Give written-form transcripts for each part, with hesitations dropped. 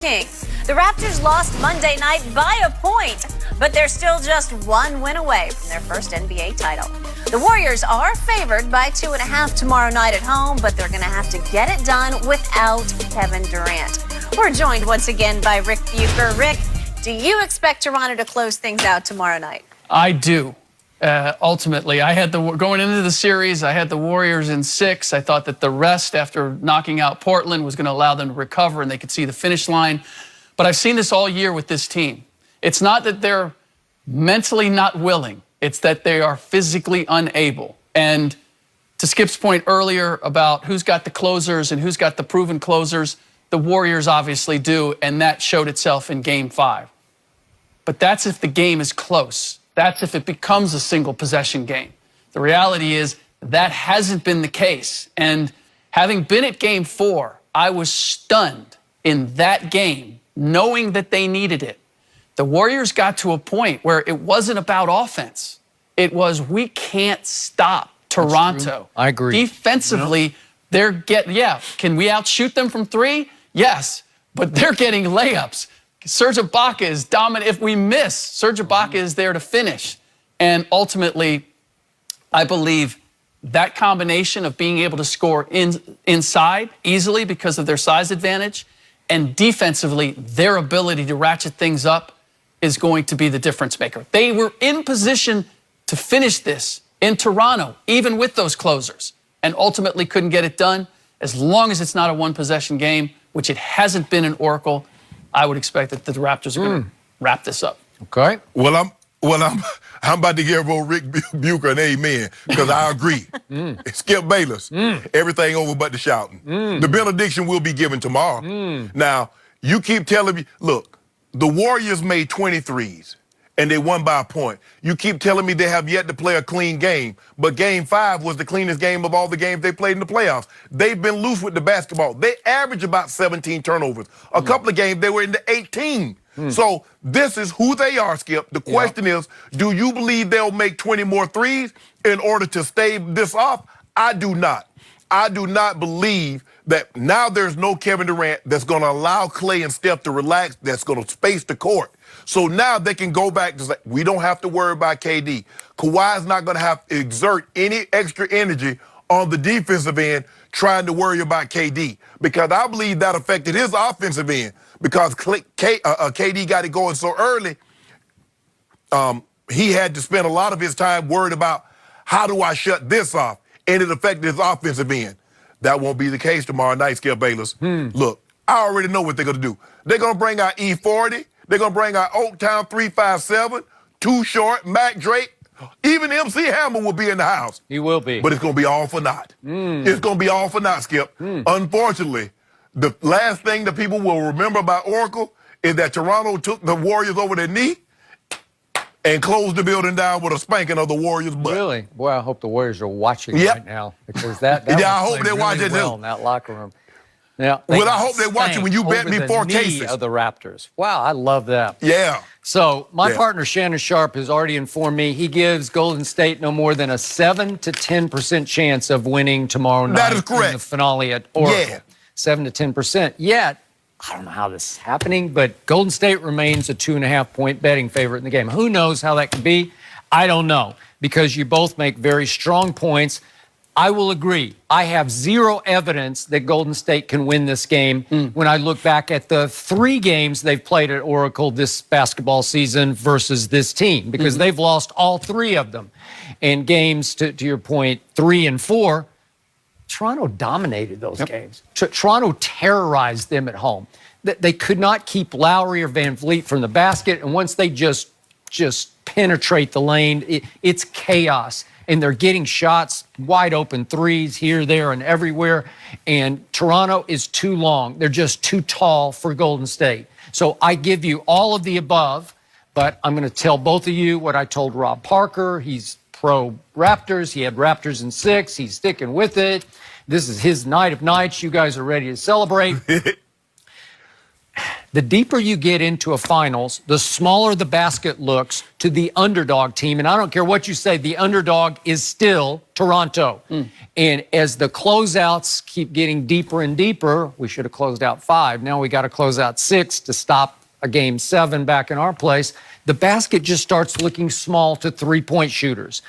King. The Raptors lost Monday night by a point, but they're still just one win away from their first NBA title. The Warriors are favored by 2.5 tomorrow night at home, but they're going to have to get it done without Kevin Durant. We're joined once again by RIC Bucher. Rick, do you expect Toronto to close things out tomorrow night? I do. Ultimately, I had going into the series, I had the Warriors in 6. I thought that the rest, after knocking out Portland, was going to allow them to recover and they could see the finish line. But I've seen this all year with this team. It's not that they're mentally not willing. It's that they are physically unable. And to Skip's point earlier about who's got the closers and who's got the proven closers, the Warriors obviously do, and that showed itself in Game 5. But that's if the game is close. That's if it becomes a single possession game. The reality is that hasn't been the case. And having been at Game 4, I was stunned in that game, knowing that they needed it. The Warriors got to a point where it wasn't about offense. It was, we can't stop Toronto. I agree. Defensively, they're can we outshoot them from 3? Yes, but they're getting layups. Serge Ibaka is dominant. If we miss, Serge Ibaka is there to finish. And ultimately, I believe that combination of being able to score inside easily because of their size advantage and defensively, their ability to ratchet things up is going to be the difference maker. They were in position to finish this in Toronto, even with those closers, and ultimately couldn't get it done. As long as it's not a one-possession game, which it hasn't been in Oracle, I would expect that the Raptors are going to wrap this up. Okay. Well, I'm about to give old RIC Bucher an amen because I agree. Skip Bayless, everything over but the shouting. The benediction will be given tomorrow. Now, you keep telling me, look, the Warriors made 23s and they won by a point. You keep telling me they have yet to play a clean game, but Game 5 was the cleanest game of all the games they played in the playoffs. They've been loose with the basketball. They average about 17 turnovers. A couple of games, they were in the 18. So this is who they are, Skip. The question is, do you believe they'll make 20 more threes in order to stave this off? I do not. I do not believe that now there's no Kevin Durant that's going to allow Klay and Steph to relax, that's going to space the court. So now they can go back to say, we don't have to worry about KD. Kawhi's not going to have to exert any extra energy on the defensive end trying to worry about KD, because I believe that affected his offensive end because KD got it going so early. He had to spend a lot of his time worried about how do I shut this off, and it affected his offensive end. That won't be the case tomorrow night, Skip Bayless. Look, I already know what they're going to do. They're going to bring out E40. They're going to bring out Oaktown 357, Too Short, Mac Drake. Even MC Hammer will be in the house. He will be. But it's going to be all for naught. It's going to be all for naught, Skip. Unfortunately, the last thing that people will remember about Oracle is that Toronto took the Warriors over their knee and closed the building down with a spanking of the Warriors' butt. Really? Boy, I hope the Warriors are watching right now, because that I hope they watch it well too in that locker room. Now, well, I hope they watch it when you bet me 4 cases of the Raptors. Wow, I love that. Yeah. So my partner Shannon Sharp has already informed me he gives Golden State no more than a 7 to 10% chance of winning tomorrow night. That is correct. In the finale at Oracle. Yeah. 7 to 10%. Yet, I don't know how this is happening, but Golden State remains a 2.5-point betting favorite in the game. Who knows how that could be? I don't know, because you both make very strong points. I will agree. I have zero evidence that Golden State can win this game when I look back at the 3 games they've played at Oracle this basketball season versus this team, because they've lost all 3 of them. And games, to your point, 3 and 4, Toronto dominated those games. Toronto terrorized them at home. They could not keep Lowry or Van Vliet from the basket, and once they just penetrate the lane, it's chaos. And they're getting shots, wide open threes here, there, and everywhere. And Toronto is too long. They're just too tall for Golden State. So I give you all of the above, but I'm going to tell both of you what I told Rob Parker. He's pro Raptors. He had Raptors in 6. He's sticking with it. This is his night of nights. You guys are ready to celebrate. The deeper you get into a finals, the smaller the basket looks to the underdog team. And I don't care what you say, the underdog is still Toronto. And as the closeouts keep getting deeper and deeper, we should have closed out 5. Now we got to close out 6 to stop a game 7 back in our place. The basket just starts looking small to three-point shooters.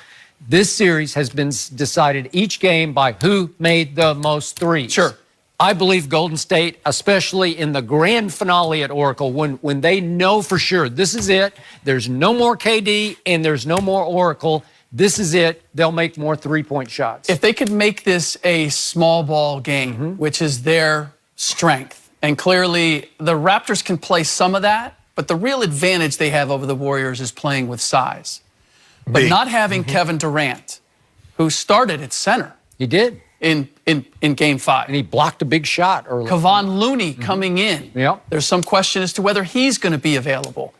This series has been decided each game by who made the most threes. Sure. I believe Golden State, especially in the grand finale at Oracle, when they know for sure this is it, there's no more KD and there's no more Oracle, this is it, they'll make more three-point shots. If they could make this a small ball game, which is their strength, and clearly the Raptors can play some of that, but the real advantage they have over the Warriors is playing with size. But not having Kevin Durant, who started at center. He did. In Game 5. And he blocked a big shot early. Kevon Looney coming in. Yep. There's some question as to whether he's going to be available.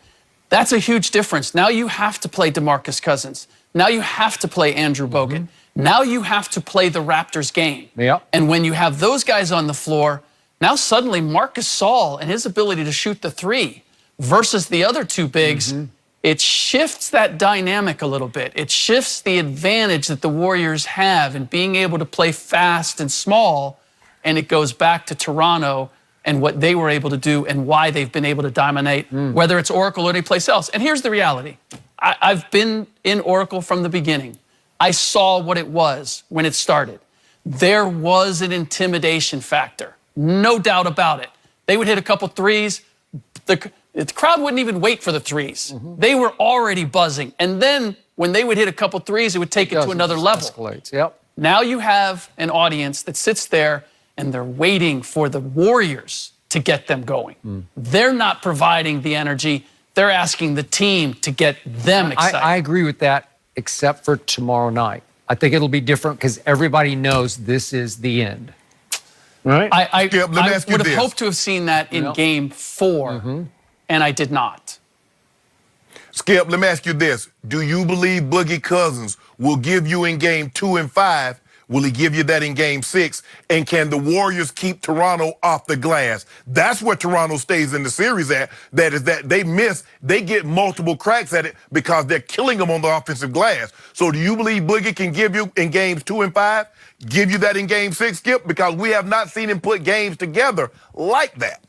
That's a huge difference. Now you have to play DeMarcus Cousins. Now you have to play Andrew Bogut. Now you have to play the Raptors game. Yep. And when you have those guys on the floor, now suddenly Marcus Gasol and his ability to shoot the 3 versus the other 2 bigs, it shifts that dynamic a little bit. It shifts the advantage that the Warriors have in being able to play fast and small, and it goes back to Toronto and what they were able to do and why they've been able to dominate, whether it's Oracle or any place else. And here's the reality. I've been in Oracle from the beginning. I saw what it was when it started. There was an intimidation factor, no doubt about it. They would hit a couple threes. The crowd wouldn't even wait for the threes. They were already buzzing. And then when they would hit a couple threes, it would take it to another level. Escalates. Yep. Now you have an audience that sits there and they're waiting for the Warriors to get them going. They're not providing the energy. They're asking the team to get them excited. I agree with that, except for tomorrow night. I think it'll be different because everybody knows this is the end. Right? I Skip, let me ask you would have this. hoped to have seen that in Game 4, and I did not. Skip, let me ask you this. Do you believe Boogie Cousins will give you in Game 2 and 5? Will he give you that in Game 6? And can the Warriors keep Toronto off the glass? That's where Toronto stays in the series at. That is that they get multiple cracks at it because they're killing them on the offensive glass. So do you believe Boogie can give you in Games 2 and 5? Give you that in Game 6, Skip? Because we have not seen him put games together like that.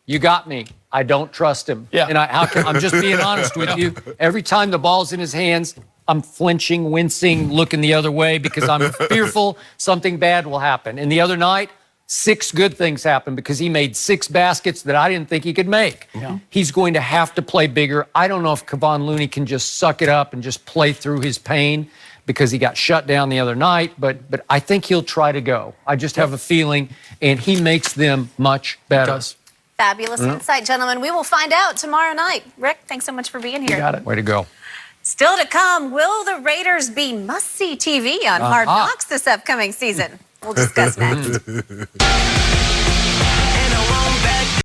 You got me. I don't trust him. Yeah. And I'm just being honest with you. Every time the ball's in his hands, I'm flinching, wincing, looking the other way because I'm fearful something bad will happen. And the other night, 6 good things happened because he made 6 baskets that I didn't think he could make. He's going to have to play bigger. I don't know if Kevon Looney can just suck it up and just play through his pain because he got shut down the other night, but I think he'll try to go. I just have a feeling, and he makes them much better. He does. Fabulous insight, gentlemen. We will find out tomorrow night. Rick, thanks so much for being here. You got it. Way to go. Still to come, will the Raiders be must-see TV on Hard Knocks this upcoming season? We'll discuss next.